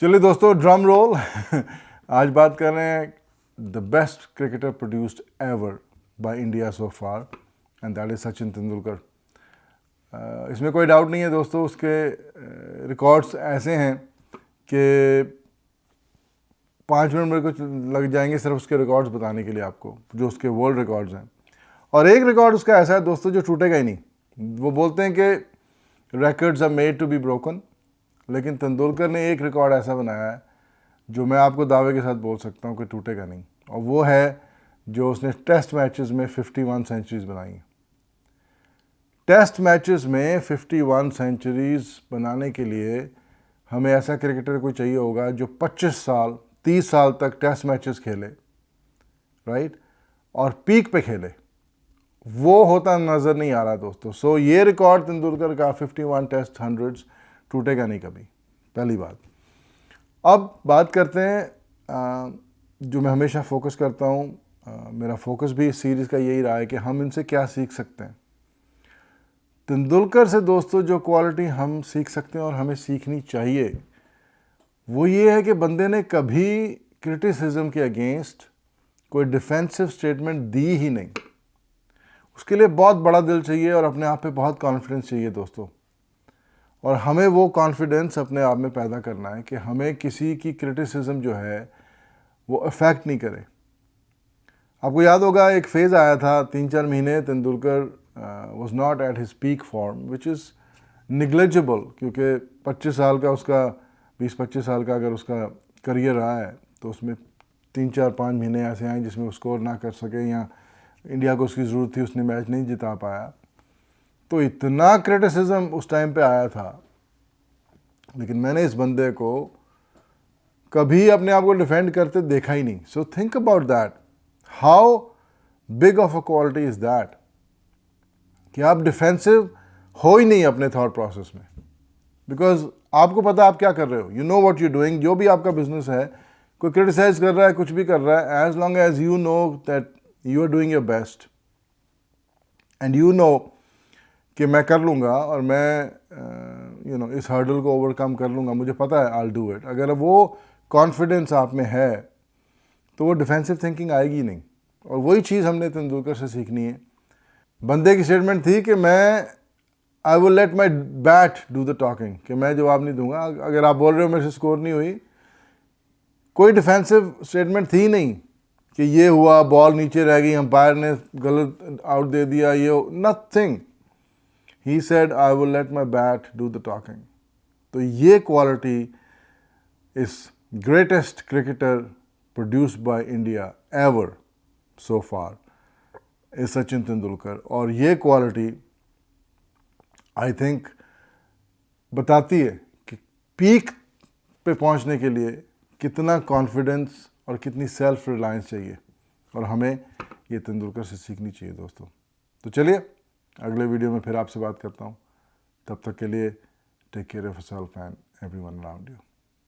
चलिए दोस्तों, drum roll. आज बात कर रहे हैं the best cricketer produced ever by India so far, and that is Sachin Tendulkar. इसमें कोई डाउट नहीं है दोस्तों, उसके रिकॉर्ड्स ऐसे हैं कि 5 मिनट मेरे को लग जाएंगे सिर्फ उसके रिकॉर्ड्स बताने के लिए आपको, जो उसके वर्ल्ड रिकॉर्ड्स हैं। और एक रिकॉर्ड उसका ऐसा है दोस्तों जो टूटेगा ही नहीं। वो बोलते हैं कि records are made to be broken, लेकिन तेंदुलकर ने एक रिकॉर्ड ऐसा बनाया है जो मैं आपको दावे के साथ बोल सकता हूँ कि टूटेगा नहीं, और वो है जो उसने टेस्ट मैचेस में 51 सेंचुरीज बनाई। टेस्ट मैचेस में 51 सेंचुरीज बनाने के लिए हमें ऐसा क्रिकेटर कोई चाहिए होगा जो 25 साल 30 साल तक टेस्ट मैचेस खेले, राइट, और पीक पे खेले। वो होता नज़र नहीं आ रहा दोस्तों। सो ये रिकॉर्ड तेंदुलकर का 51 टेस्ट हंड्रेड्स टूटेगा नहीं कभी, पहली बात। अब बात करते हैं जो मैं हमेशा फोकस करता हूँ, मेरा फोकस भी इस सीरीज़ का यही रहा है कि हम इनसे क्या सीख सकते हैं। तेंदुलकर से दोस्तों जो क्वालिटी हम सीख सकते हैं और हमें सीखनी चाहिए वो ये है कि बंदे ने कभी क्रिटिसिज्म के अगेंस्ट कोई डिफेंसिव स्टेटमेंट दी ही नहीं। उसके लिए बहुत बड़ा दिल चाहिए और अपने आप पे बहुत कॉन्फिडेंस चाहिए दोस्तों। और हमें वो कॉन्फिडेंस अपने आप में पैदा करना है कि हमें किसी की क्रिटिसिज्म जो है वो अफेक्ट नहीं करे। आपको याद होगा एक फेज़ आया था 3-4 महीने Tendulkar was not at his peak form, which is negligible, क्योंकि 25 साल का उसका 20-25 साल का अगर उसका करियर रहा है तो उसमें 3-4-5 महीने ऐसे आए जिसमें वो स्कोर ना कर सके या इंडिया को उसकी ज़रूरत थी, उसने मैच नहीं जिता पाया। तो इतना क्रिटिसिज्म उस टाइम पे आया था, लेकिन मैंने इस बंदे को कभी अपने आप को डिफेंड करते देखा ही नहीं। So think about that, how big of a quality is that कि आप डिफेंसिव हो ही नहीं अपने थॉट प्रोसेस में, बिकॉज आपको पता आप क्या कर रहे हो, you know what you doing. जो भी आपका बिजनेस है, कोई क्रिटिसाइज कर रहा है, कुछ भी कर रहा है, as long as you know that you are doing your best and you know कि मैं कर लूँगा और मैं इस हर्डल को ओवरकम कर लूँगा, मुझे पता है आई विल डू इट। अगर वो कॉन्फिडेंस आप में है तो वो डिफेंसिव थिंकिंग आएगी नहीं। और वही चीज़ हमने तेंदुलकर से सीखनी है। बंदे की स्टेटमेंट थी कि मैं I will let my bat do the talking, कि मैं जवाब नहीं दूंगा। अगर आप बोल रहे हो मेरे से स्कोर नहीं हुई, कोई डिफेंसिव स्टेटमेंट थी नहीं कि ये हुआ, बॉल नीचे रह गई, अंपायर ने गलत आउट दे दिया, ये nothing. He said, I will let my bat do the talking. तो ये क्वालिटी इस greatest cricketer produced by India ever so far is Sachin Tendulkar. और ये क्वालिटी आई थिंक बताती है कि पीक पे पहुंचने के लिए कितना कॉन्फिडेंस और कितनी सेल्फ रिलायंस चाहिए, और हमें ये तेंदुलकर से सीखनी चाहिए दोस्तों। तो चलिए अगले वीडियो में फिर आपसे बात करता हूँ। तब तक के लिए take care of yourself and everyone around you.